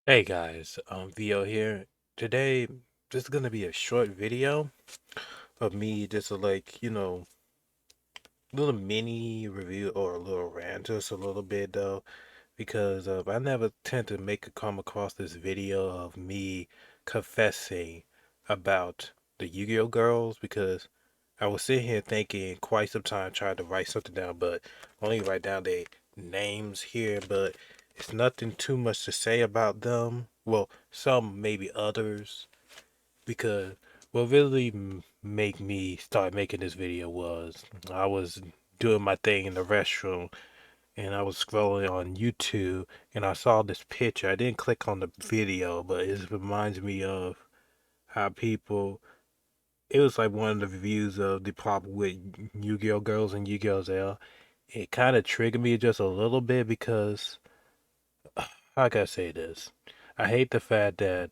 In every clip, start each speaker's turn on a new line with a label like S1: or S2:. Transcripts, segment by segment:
S1: Hey guys, Vio here. Today, this is gonna be a short video of me just little mini review or a little rant, just a little bit though, because I never tend to come across this video of me confessing about the Yu-Gi-Oh girls because I was sitting here thinking quite some time trying to write something down, but only write down their names here, but it's nothing too much to say about them. Well, some maybe others, because what really made me start making this video was I was doing my thing in the restroom and I was scrolling on YouTube and I saw this picture. I didn't click on the video, but it reminds me of how people. It was like one of the reviews of the problem with Yu-Gi-Oh girls and Yu-Gi-Oh Zell. It kind of triggered me just a little bit because how can I say this? I hate the fact that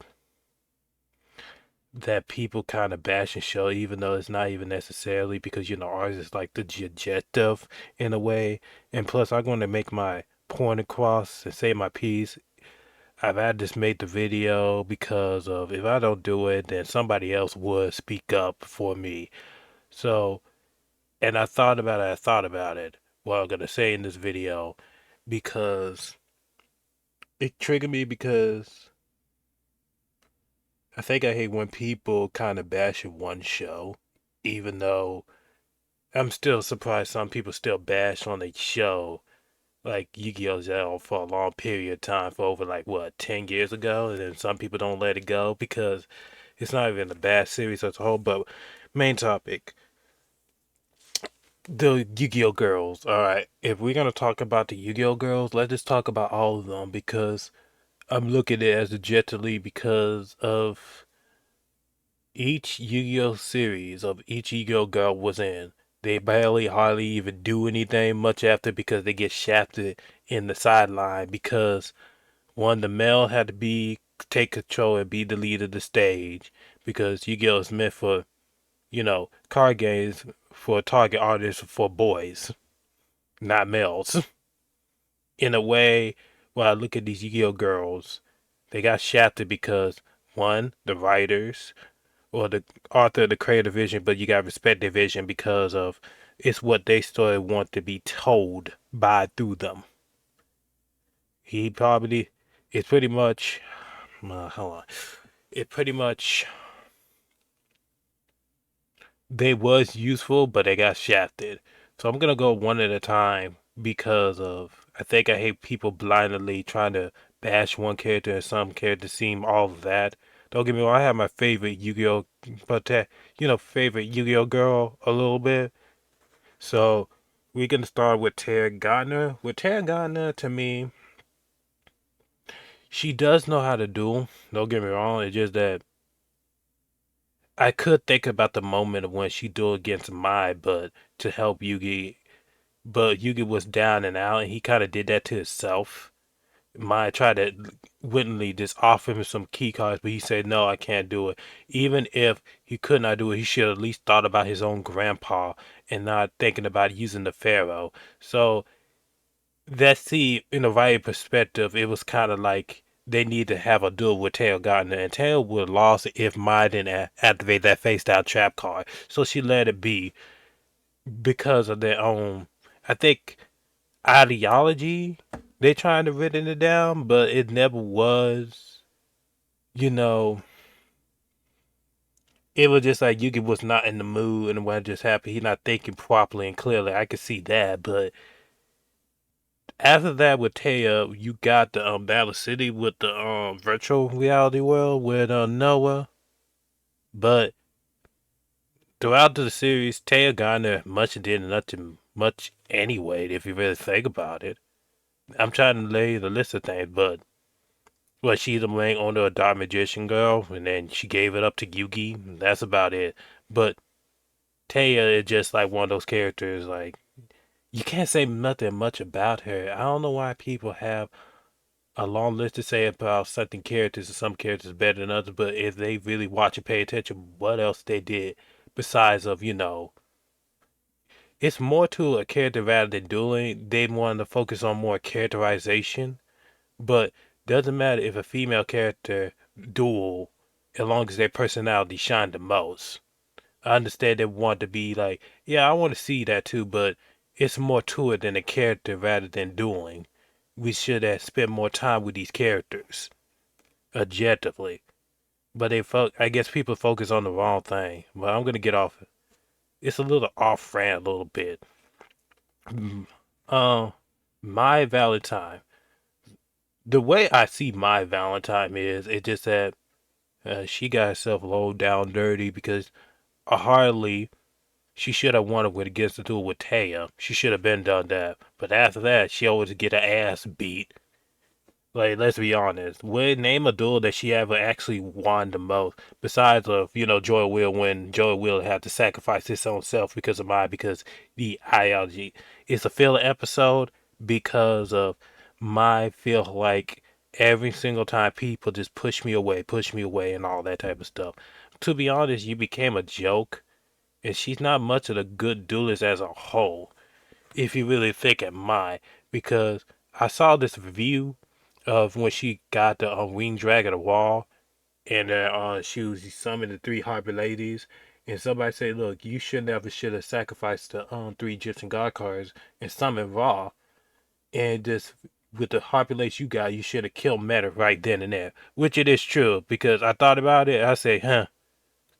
S1: people kind of bash and show, even though it's not even necessarily because ours is like the objective in a way. And plus, I'm going to make my point across and say my piece. I just made the video because of if I don't do it, then somebody else would speak up for me. So, and I thought about it, what I'm gonna say in this video, because it triggered me because I think I hate when people kind of bash one show, even though I'm still surprised some people still bash on a show like Yu-Gi-Oh! Zell for a long period of time, for over like what, 10 years ago, and then some people don't let it go because it's not even a bad series as a whole. But main topic, the Yu-Gi-Oh! Girls. All right, if we're gonna talk about the Yu-Gi-Oh! Girls, let's just talk about all of them because I'm looking at it as objectively because of each Yu-Gi-Oh! Series of each Yu-Gi-Oh! Girl was in. They barely hardly even do anything much after because they get shafted in the sideline because one, the male had to be take control and be the lead of the stage because Yu-Gi-Oh! Is meant for, card games for target audience for boys, not males. In a way, when I look at these Yu-Gi-Oh girls, they got shafted because one, the writers or the author of the creative vision, but you gotta respect their vision because of it's what they story want to be told by through them. He probably it's pretty much hold on. It pretty much they was useful, but they got shafted. So I'm gonna go one at a time because of I think I hate people blindly trying to bash one character and some character seem all of that. Don't get me wrong, I have my favorite Yu-Gi-Oh, but favorite Yu-Gi-Oh girl a little bit. So we're gonna start with Tara Gardner. With Tara Gardner, to me, she does know how to duel. Don't get me wrong. It's just that I could think about the moment of when she dueled against Mai, but to help Yugi, but Yugi was down and out, and he kind of did that to himself. Mai tried to wittingly just offer him some key cards, but he said, "No, I can't do it." Even if he could not do it, he should at least thought about his own grandpa and not thinking about using the Pharaoh. So that's the in the right perspective, it was kind of like they need to have a duel with Tail Gardner, and Tail would have lost if Mai didn't activate that face down trap card. So she let it be because of their own, I think, ideology. They trying to written it down, but it never was. You know, it was just like Yugi was not in the mood and what just happened. He not thinking properly and clearly. I could see that, but after that with Taya, you got the Battle City with the virtual reality world with Noah. But throughout the series, Taya Garner much did nothing much anyway, if you really think about it. I'm trying to lay the list of things, but she's the main owner of Dark Magician Girl, and then she gave it up to Yugi. That's about it. But Taya is just like one of those characters, like you can't say nothing much about her. I don't know why people have a long list to say about certain characters and some characters better than others, but if they really watch and pay attention, what else they did besides of, it's more to a character rather than dueling. They wanted to focus on more characterization, but Doesn't matter if a female character duel, as long as their personality shine the most. I understand they want to be like, yeah, I want to see that too, but it's more to it than a character rather than dueling. We should have spent more time with these characters, objectively. But I guess people focus on the wrong thing. But I'm gonna get off. It's a little off brand, a little bit. Mm, my Valentine. The way I see my Valentine is, it just that she got herself low down dirty because hardly she should have won it with against the duel with Taya. She should have been done that. But after that, she always get her ass beat. Like, let's be honest. Would name a duel that she ever actually won the most, besides of, Joy Will, when Joy Will had to sacrifice his own self because of mine, because the ideology. It's a filler episode because of my feel like every single time people just push me away, and all that type of stuff. To be honest, you became a joke, and she's not much of a good duelist as a whole, if you really think at mine, because I saw this review of when she got the winged dragon of the wall, and she was summoned the three harbor ladies, and somebody said, "Look, you should have sacrificed the three Egyptian god cards and summoned Ra, and just with the harbor ladies you got, you should have killed Meta right then and there." Which it is true, because I thought about it. I say, huh.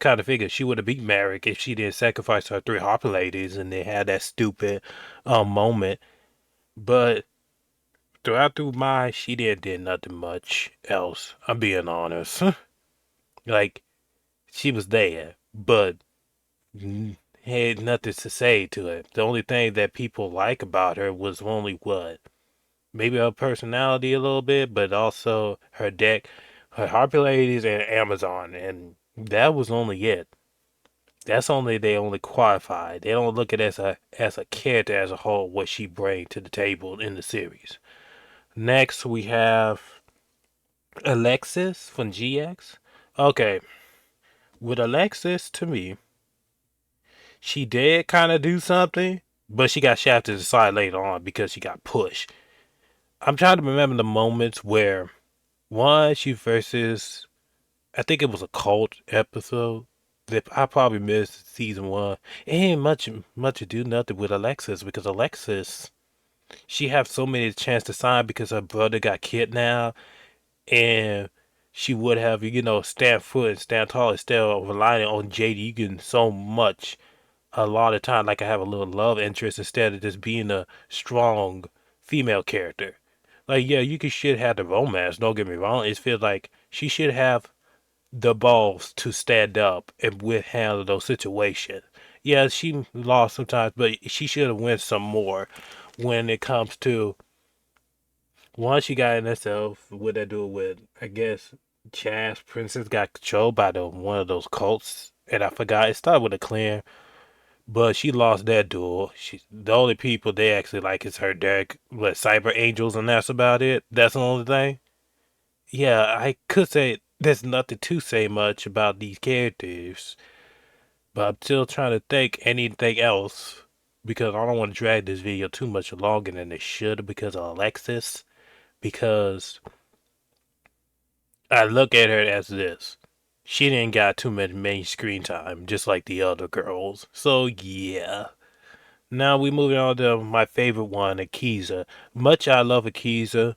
S1: Kind of figured she would have beat Merrick if she didn't sacrifice her three harbor ladies, and they had that stupid moment. But throughout my, she didn't did nothing much else. I'm being honest. Like, she was there, but had nothing to say to it. The only thing that people like about her was only what? Maybe her personality a little bit, but also her deck, her Harpy Ladies, and Amazon, and that was only it. That's only they only qualified. They don't look at it as a character as a whole, what she brings to the table in the series. Next we have Alexis from GX. Okay, with Alexis, to me, she did kind of do something, but she got shafted aside later on because she got pushed. I'm trying to remember the moments where one she versus, I think it was a cult episode that I probably missed season one. It ain't much to do nothing with Alexis, because Alexis, she have so many chance to sign because her brother got kidnapped, and she would have, stand foot and stand tall instead of relying on Jade Egan so much a lot of time, like I have a little love interest instead of just being a strong female character. Like, yeah, you should have the romance, don't get me wrong. It feels like she should have the balls to stand up and with handle those situations. Yeah, she lost sometimes, but she should have won some more when it comes to once she got in herself. What I do with, I guess, Chaz Princess got controlled by the one of those cults, and I forgot it started with a clan, but she lost that duel. The only people they actually like is her deck, what, Cyber Angels, and that's about it. That's the only thing. Yeah, I could say there's nothing to say much about these characters, but I'm still trying to think anything else because I don't want to drag this video too much longer than it should because of Alexis. Because I look at her as this. She didn't got too much main screen time, just like the other girls. So yeah. Now we moving on to my favorite one, Akiza. Much I love Akiza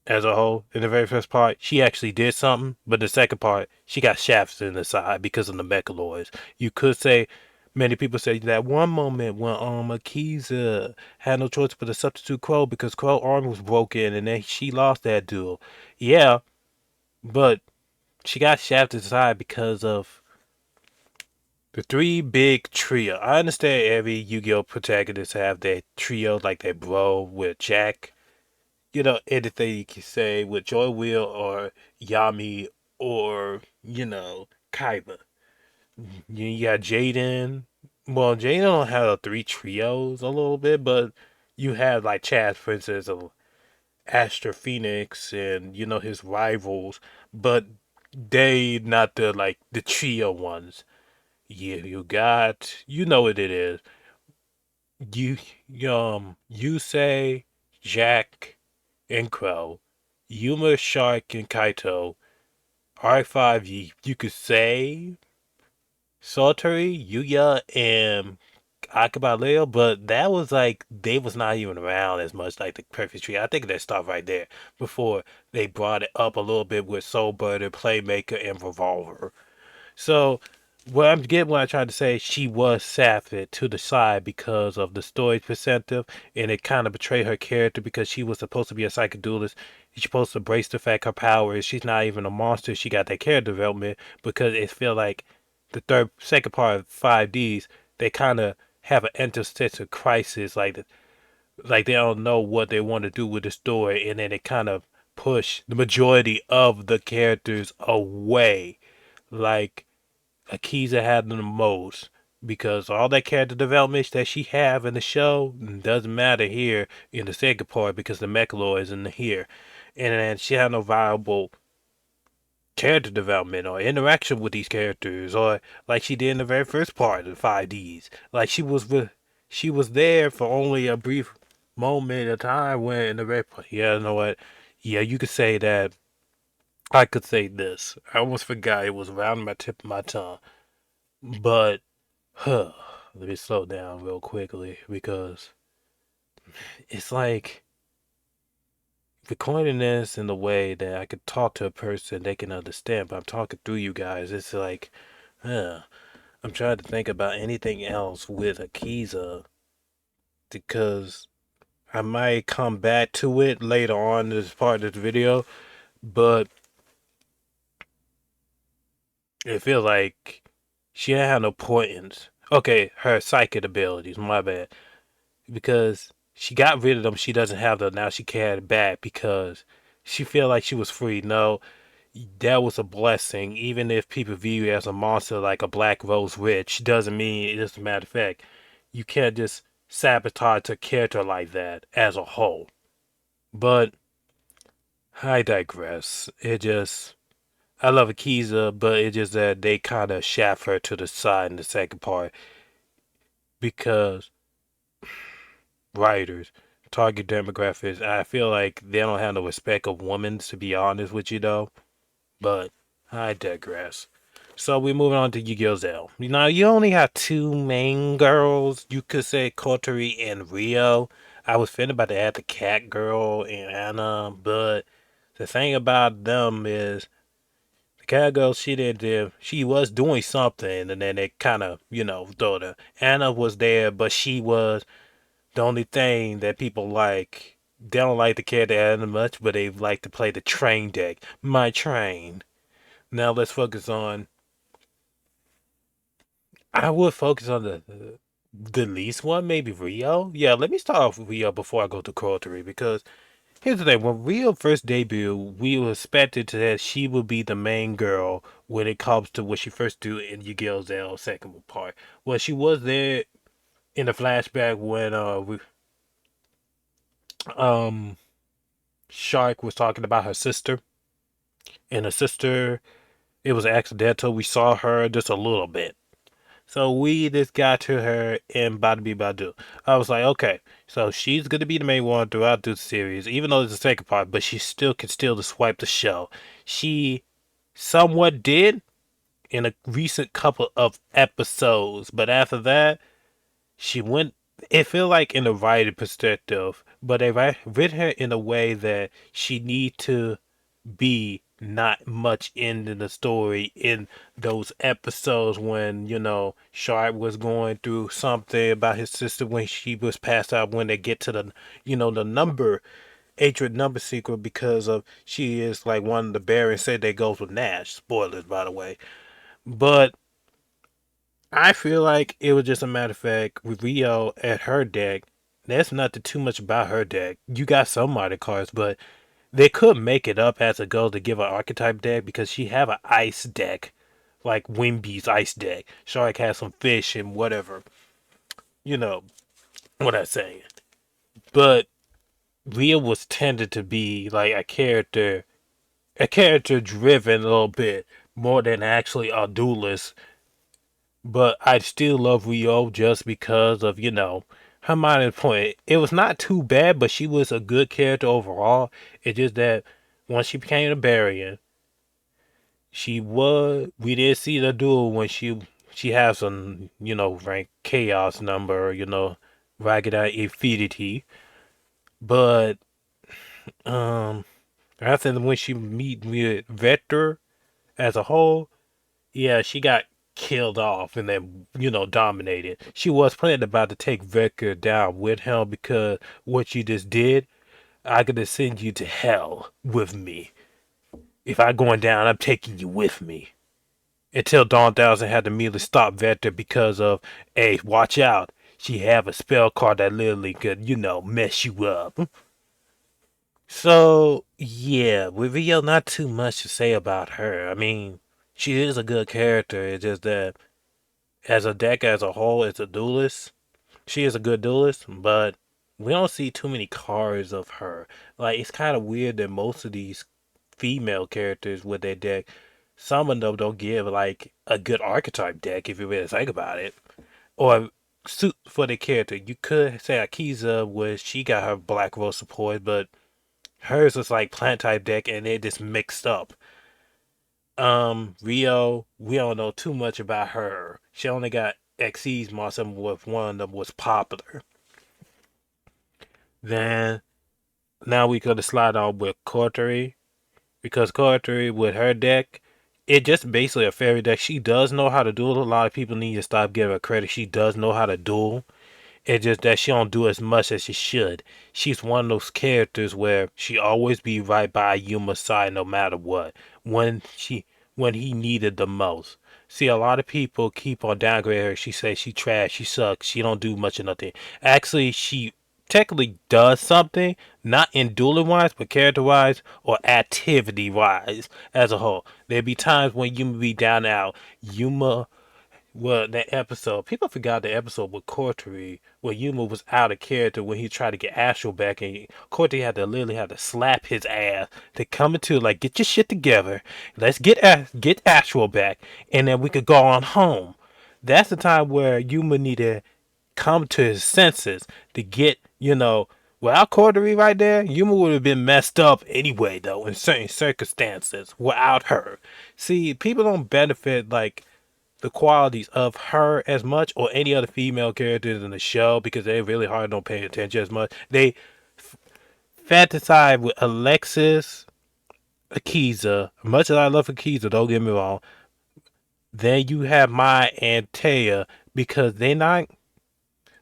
S1: as a whole. In the very first part, she actually did something, but the second part, she got shafts in the side because of the Mechaloids. You could say, many people say that one moment when Akiza had no choice but to substitute Crow because Crow arm was broken and then she lost that duel. Yeah, but she got shafted aside because of the three big trio. I understand every Yu-Gi-Oh protagonist have their trio, like their bro with Jack. Anything you can say with Joy Will or Yami or, Kaiba. You got Jaden. Well, Jaden don't have the three trios a little bit, but you have like Chad, for instance, of Astra Phoenix and, his rivals, but they not the trio ones. Yeah, you got, what it is. You say Jack and Crow. Yuma, Shark, and Kaito. Arc 5, you could say Sultry, Yuya, and Akabale, but that was like they was not even around as much like the Perfect Tree. I think they stopped right there before they brought it up a little bit with Soul Burner, Playmaker, and Revolver. So what I'm trying to say, she was sapphire to the side because of the story's perspective, and it kind of betrayed her character because she was supposed to be a psychic duelist. She's supposed to embrace the fact her power is she's not even a monster. She got that character development because it feel like the second part of 5Ds, they kind of have an existential crisis, like they don't know what they want to do with the story, and then it kind of push the majority of the characters away. Like Akiza had the most because all that character development that she have in the show doesn't matter here in the second part because the Mechalor isn't here, and then she had no viable character development or interaction with these characters or like she did in the very first part of 5Ds. Like she was there for only a brief moment of time when in the very yeah, you know what? Yeah, you could say that. I could say this. I almost forgot it was around my tip of my tongue. But huh, let me slow down real quickly because it's like recording this in a way that I could talk to a person they can understand, but I'm talking through you guys. It's like, huh, I'm trying to think about anything else with Akiza because I might come back to it later on as part of this video, but it feels like she didn't have no importance. Okay, her psychic abilities, my bad. Because she got rid of them. She doesn't have them now. She can't it back because she feel like she was free. No, that was a blessing. Even if people view you as a monster like a Black Rose Witch, doesn't mean it. As a matter of fact, you can't just sabotage a character like that as a whole. But I digress. I love Akiza, but it's just that they kind of shaft her to the side in the second part because writers, target demographics. I feel like they don't have no respect of women, to be honest with you, though. But I digress. So we're moving on to Yugioh. Now you only have two main girls. You could say Kotori and Rio. I was thinking about to add the cat girl and Anna, but the thing about them is the cat girl she was doing something, and then they kind of throw the Anna was there, but she was the only thing that people like, they don't like the character as much, but they like to play the train deck. My train. Now let's focus on. I would focus on the least one, maybe Rio. Yeah, let me start off with Rio before I go to Coterie because here's the thing: when Rio first debuted, we were expected that she would be the main girl when it comes to what she first do in Yu-Gi-Oh! Second part. Well, she was there in the flashback when um Shark was talking about her sister, and her sister, it was accidental. We saw her just a little bit. So we just got to her in Badu Badu. I was like, okay, so she's gonna be the main one throughout the series, even though it's the second part, but she still can still to swipe the show. She somewhat did in a recent couple of episodes, but after that, she went. It feel like in the writing perspective, but they written her in a way that she need to be not much in the story in those episodes when Sharp was going through something about his sister when she was passed out when they get to the the number hatred number sequence because of she is like one of the barons said that goes with Nash. Spoilers, by the way. But I feel like it was just a matter of fact with Rio at her deck. That's nothing too much about her deck. You got some modern cards, but they could make it up as a goal to give an archetype deck because she have an ice deck, like Wimby's ice deck. Shark has some fish and whatever. You know what I'm saying. But Ria was tended to be like a character driven a little bit more than actually a duelist. But I still love Rio just because of her minor point. It was not too bad, but she was a good character overall. It's just that once she became a Barian, we did see the duel when she has some, rank chaos number, ragged infinity. But um I think when she meet with Vector as a whole, yeah, she got killed off and then, dominated. She was planning about to take Vector down with him because what you just did, I could send you to hell with me. If I going down, I'm taking you with me. Until Dawn Thousand had to immediately stop Vector because of, hey, watch out. She have a spell card that literally could, mess you up. So yeah, with Rio, not too much to say about her. I mean, she is a good character. It's just that as a deck as a whole, it's a duelist. She is a good duelist, but we don't see too many cards of her. Like it's kind of weird that most of these female characters with their deck, some of them don't give like a good archetype deck if you really think about it, or suit for the character. You could say Akiza was she got her Black Rose support, but hers was like plant type deck and it just mixed up. Rio, we don't know too much about her. She only got Xyz monster with one of them was popular. Then now we could slide on with Cortery because Cortery with her deck, it just basically a fairy deck. She does know how to duel. A lot of people need to stop giving her credit. She does know how to duel. It's just that she don't do as much as she should. She's one of those characters where she always be right by Yuma's side no matter what. When she when he needed the most. See, a lot of people keep on downgrading her. She says she trash, she sucks, she don't do much of nothing. Actually, she technically does something, not in dueling wise, but character wise or activity wise as a whole. There be times when Yuma be down and out. Yuma well, that episode, people forgot the episode with Cortery, where Yuma was out of character when he tried to get Astral back, and Cortery had to literally have to slap his ass to come into like, get your shit together, let's get Astral back, and then we could go on home. That's the time where Yuma needed to come to his senses to get, without Cordery right there, Yuma would have been messed up anyway, though, in certain circumstances, without her. See, people don't benefit, like, the qualities of her as much or any other female characters in the show because they really hard don't pay attention as much. They fantasize with Alexis, Akiza. Much as I love Akiza, don't get me wrong. Then you have Mai and Taya because they not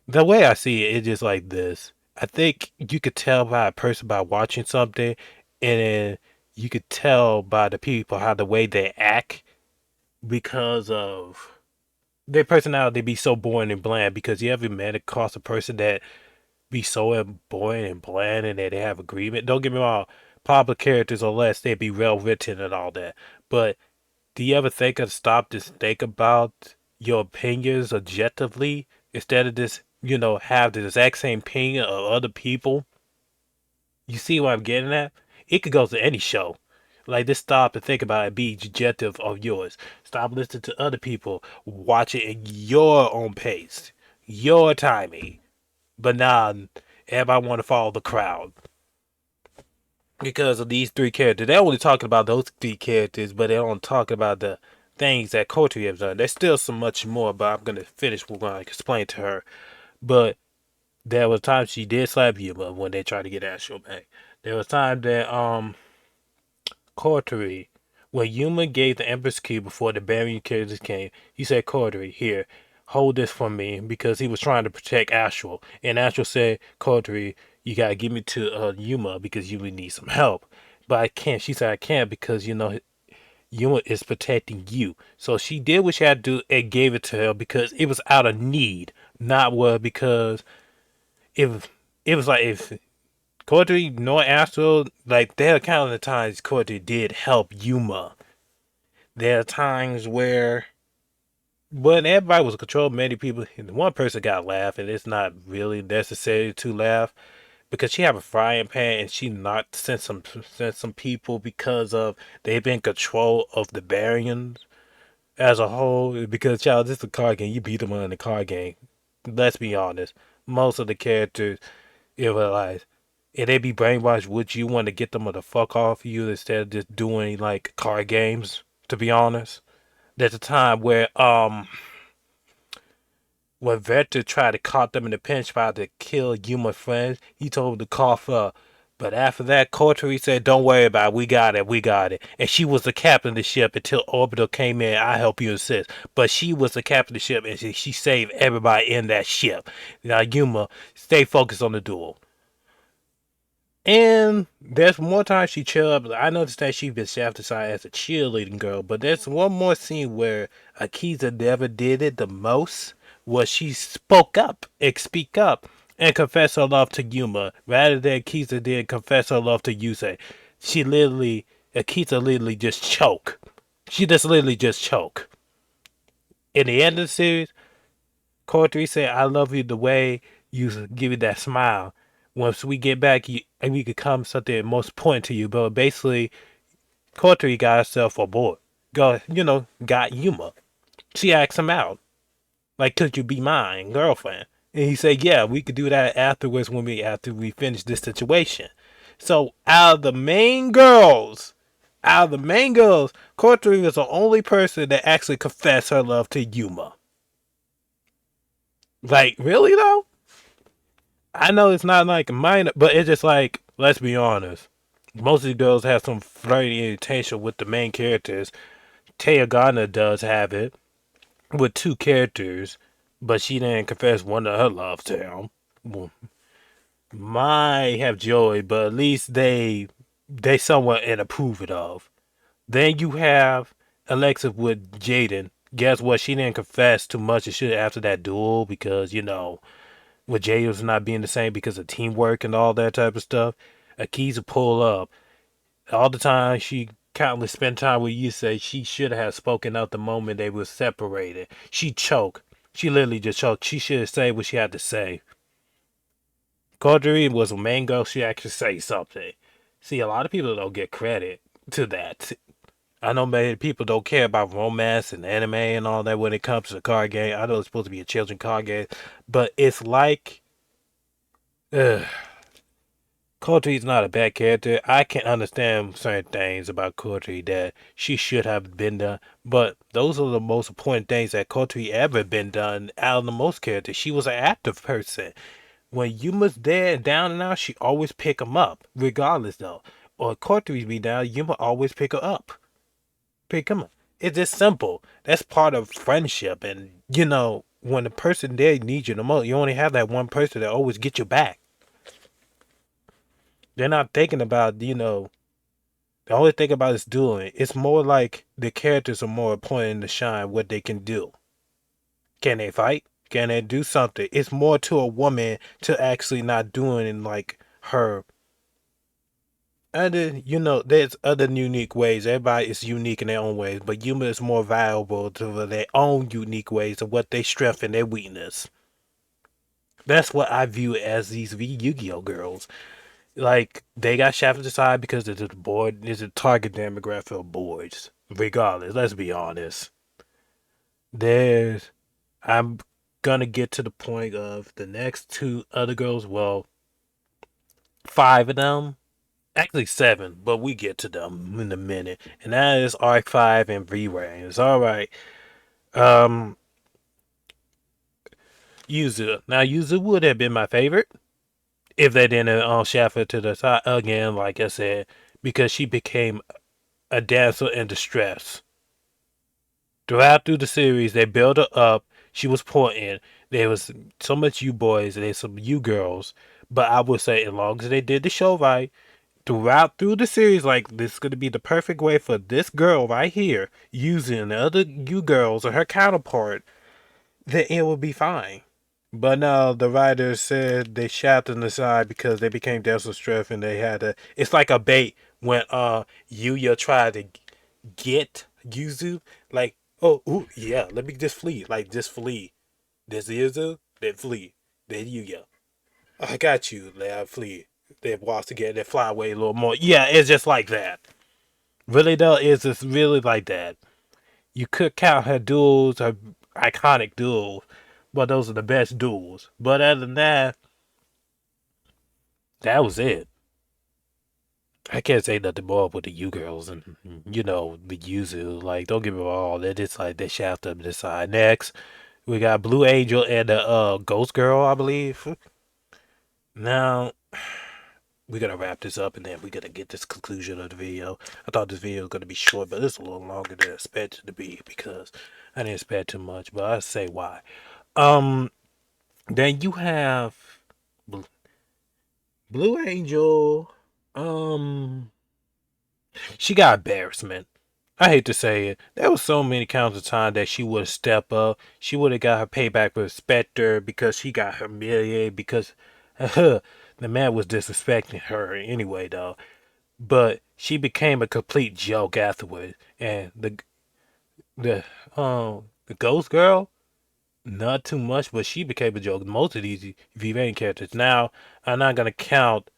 S1: the way I see it. It's just like this. I think you could tell by a person by watching something, and then you could tell by the people how the way they act because of their personality be so boring and bland because you ever met across a person that be so boring and bland and that they have agreement. Don't get me wrong, popular characters or less they be well written and all that. But do you ever think of stop to think about your opinions objectively instead of just, have the exact same opinion of other people? You see what I'm getting at? It could go to any show. Like just stop and think about it. Be objective of yours. Stop listening to other people. Watch it in your own pace, your timing. But now everybody want to follow the crowd because of these three characters. They're only talking about those three characters, but they don't talk about the things that Kotori has done. There's still so much more, but I'm gonna finish. We're gonna explain to her. But there was times she did slap you, but when they tried to get Astro back, there was time that Cortery, when Yuma gave the Empress Key before the Baryon characters came, he said, Cortery, here, hold this for me, because he was trying to protect Astral. And Astral said, Cortery, you gotta give me to Yuma because Yuma needs some help. But I can't. She said, I can't because, Yuma is protecting you. So she did what she had to do and gave it to her because it was out of need, not because if it was like if Cordy nor Astro, like there are countless of times Cordy did help Yuma. There are times where when everybody was controlled, many people, one person got laugh, and it's not really necessary to laugh because she have a frying pan and she not sent some people because of they've been control of the Baryons as a whole. Because child, this is a card game. You beat them in the card game. Let's be honest. Most of the characters, it was like. and they be brainwashed, would you want to get them to fuck off you instead of just doing like card games? To be honest, there's a time where when Vector tried to caught them in the pinch spot to kill Yuma friends, he told them to cough up. But after that, Cortery said, "Don't worry about it. We got it. We got it." And she was the captain of the ship until Orbital came in. I help you assist. But she was the captain of the ship, and she saved everybody in that ship. Now, Yuma, stay focused on the duel. And there's more times she cheered up. I noticed that she's been shafted aside as a cheerleading girl, but there's one more scene where Akiza never did it the most, was she spoke up and speak up and confess her love to Yuma, rather than Akiza did confess her love to Yusei. She literally, Akiza literally just choke. She just literally just choke. In the end of the series, Core 3 said, I love you the way you give you that smile. Once we get back, we could come something most important to you. But basically, Core 3 got herself aboard. Got Yuma. She asked him out. Like, could you be mine, girlfriend? And he said, yeah, we could do that afterwards after we finish this situation. So out of the main girls, Core 3 was the only person that actually confessed her love to Yuma. Like, really though? I know it's not like minor, but it's just like, let's be honest. Most of the girls have some flirty irritation with the main characters. Tayagana does have it with two characters, but she didn't confess one of her love to him. Well, might have Joey, but at least they somewhat and approve it of. Then you have Alexa with Jaden. Guess what? She didn't confess too much and shit after that duel because with Jails not being the same because of teamwork and all that type of stuff. Akiza pull up. All the time she countless spent time with you say she should have spoken out the moment they were separated. She choked. She literally just choked. She should have said what she had to say. Cordery was a main girl, she actually say something. See, a lot of people don't get credit to that. I know many people don't care about romance and anime and all that when it comes to the card game. I know it's supposed to be a children's card game, but it's like, ugh, Coultry's not a bad character. I can understand certain things about Coultry that she should have been done, but those are the most important things that Coultry ever been done out of the most characters. She was an active person. When Yuma's dead and down and out, she always pick him up, regardless though. Or Coultry be down, Yuma always pick her up. Pick him up. It's just simple. That's part of friendship, and when the person there needs you the most, you only have that one person that always get you back. They're not thinking about, the only thing about is doing. It's more like the characters are more important to shine what they can do. Can they fight? Can they do something? It's more to a woman to actually not doing like her other, there's other unique ways. Everybody is unique in their own ways, but Yuma is more valuable to their own unique ways of what they strength and their weakness. That's what I view as these Yu-Gi-Oh girls. Like they got shafted aside because it's a board is a target demographic of boards. Regardless, let's be honest. There's I'm gonna get to the point of the next two other girls. Well, five of them. Actually seven, but we get to them in a minute. And that is Arc 5 and V-Rains. Alright. Um Yuzu. Now Yuzu would have been my favorite if they didn't shaft her to the side again, like I said, because she became a damsel in distress. Through the series, they built her up. She was important. There was so much you boys and there's some you girls. But I would say, as long as they did the show right, through the series, like this is gonna be the perfect way for this girl right here using the other you girls or her counterpart, then it will be fine. But now the writers said they shot them aside because they became Delta Strife and they had to. It's like a bait when Yuya tried to get Yuzu, like, oh, ooh, yeah, let me just flee, like just flee. This Yuzu, then flee, then Yuya. I got you. They flee. They walk together. They fly away a little more. Yeah, it's just like that. Really though, it's just really like that. You could count her duels, her iconic duels, but those are the best duels. But other than that, That was it. I can't say nothing more with the U girls and the Yuzu. Like, don't get me wrong, they just like they shaft them this side. Next, we got Blue Angel and the Ghost Girl, I believe. Now we're gonna wrap this up and then we're gonna get this conclusion of the video. I thought this video was gonna be short, but it's a little longer than I expected to be because I didn't expect too much. But I'll say why. Um, then you have Blue Angel. Um, she got embarrassment. I hate to say it. There was so many counts of time that she would have stepped up. She would have got her payback with Spectre because she got humiliated because the man was disrespecting her anyway, though. But she became a complete joke afterwards. And the the ghost girl, not too much, but she became a joke. Most of these V-Vane characters. Now, I'm not gonna count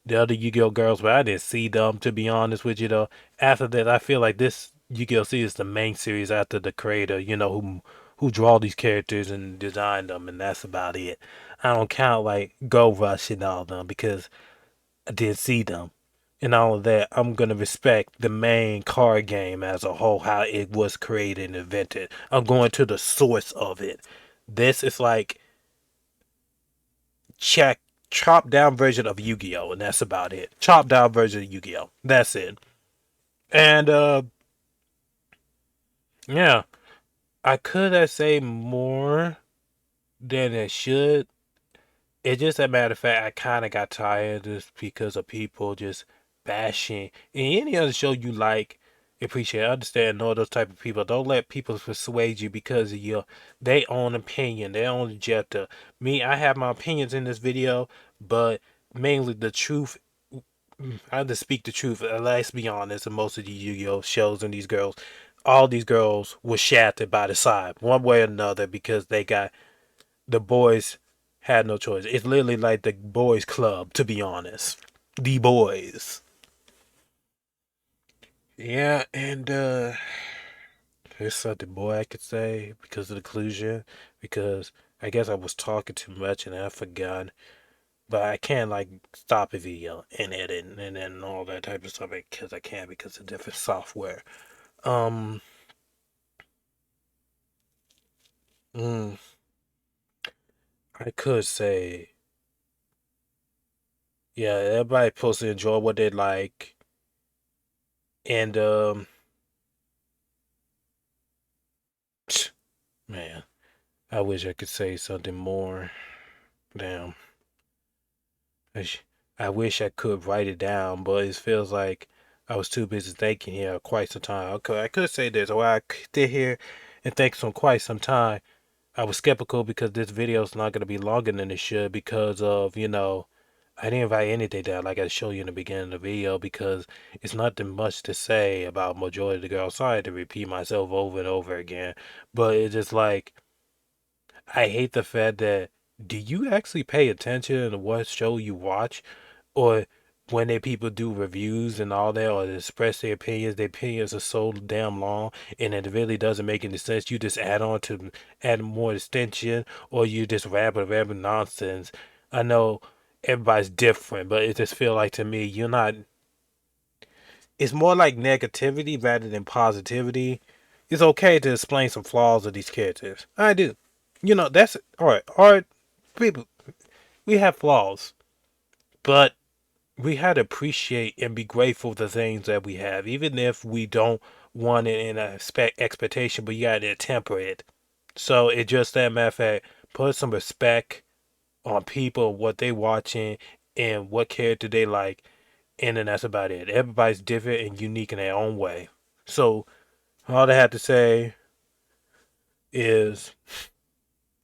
S1: the other Yu-Gi-Oh girls, but I didn't see them to be honest with you though. After that, I feel like this Yu-Gi-Oh series is the main series after the creator, who draw these characters and design them, and that's about it. I don't count like Go Rush and all of them because I didn't see them. And all of that, I'm gonna respect the main card game as a whole, how it was created and invented. I'm going to the source of it. This is like check chopped down version of Yu-Gi-Oh, and that's about it. Chopped down version of Yu-Gi-Oh. That's it. And yeah, I could have said more than I should. It's just a matter of fact, I kind of got tired just because of people just bashing. In any other show you like, appreciate, understand, know those type of people. Don't let people persuade you because of your they own opinion, their own agenda. Me, I have my opinions in this video, but mainly the truth. I have to speak the truth. Let's be honest. In most of the Yu-Gi-Oh shows and these girls, all these girls were shafted by the side, one way or another, because they got the boys had no choice. It's literally like the boys' club, to be honest. The boys. Yeah, and there's something more I could say because of the conclusion. Because I guess I was talking too much and I forgot. But I can't like stop a video and edit and then all that type of stuff because I can't because of different software. Um, mm, I could say, yeah, everybody supposed to enjoy what they like, and man, I wish I could say something more. Damn, I, sh- I wish I could write it down, but it feels like I was too busy thinking here quite some time. Okay, I could say this, or I could sit here and think some quite some time. I was skeptical because this video is not going to be longer than it should because of, I didn't write anything down like I showed you in the beginning of the video because it's nothing much to say about majority of the girls. Sorry to repeat myself over and over again, but it's just like I hate the fact that do you actually pay attention to what show you watch or when they people do reviews and all that or express their opinions are so damn long and it really doesn't make any sense. You just add more extension or you just rabbit nonsense. I know everybody's different, but it just feel like to me you're not it's more like negativity rather than positivity. It's okay to explain some flaws of these characters. I do. That's all right. All right, people, we have flaws, but we had to appreciate and be grateful for the things that we have, even if we don't want it in a expectation. But you got to temper it. So it just that matter of fact, put some respect on people, what they watching, and what character they like, and then that's about it. Everybody's different and unique in their own way. So all I have to say is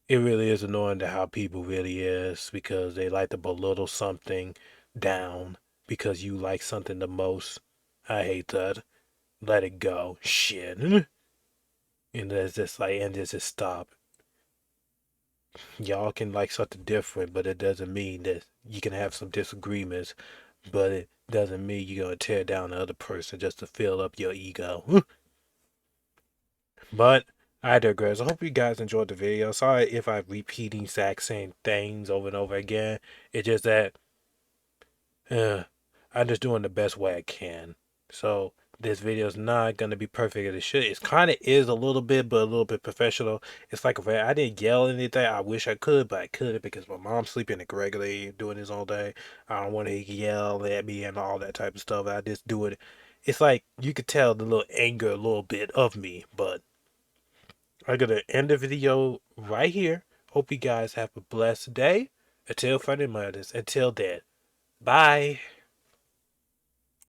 S1: it really is annoying to how people really is because they like to belittle something down because you like something the most. I hate that. Let it go. Shit. And there's just like and just stop. Y'all can like something different, but it doesn't mean that you can have some disagreements, but it doesn't mean you're gonna tear down the other person just to fill up your ego. But I digress. I hope you guys enjoyed the video. Sorry if I repeat exact same things over and over again. It's just that Uh, I'm just doing the best way I can. So this video is not gonna be perfect as it should. It kind of is a little bit, but a little bit professional. It's like if I didn't yell anything, I wish I could, but I couldn't because my mom's sleeping regularly, doing this all day. I don't want to yell at me and all that type of stuff. I just do it. It's like you could tell the little anger a little bit of me, but I'm gonna end the video right here. Hope you guys have a blessed day. Until Friday Mondays. Until then, bye.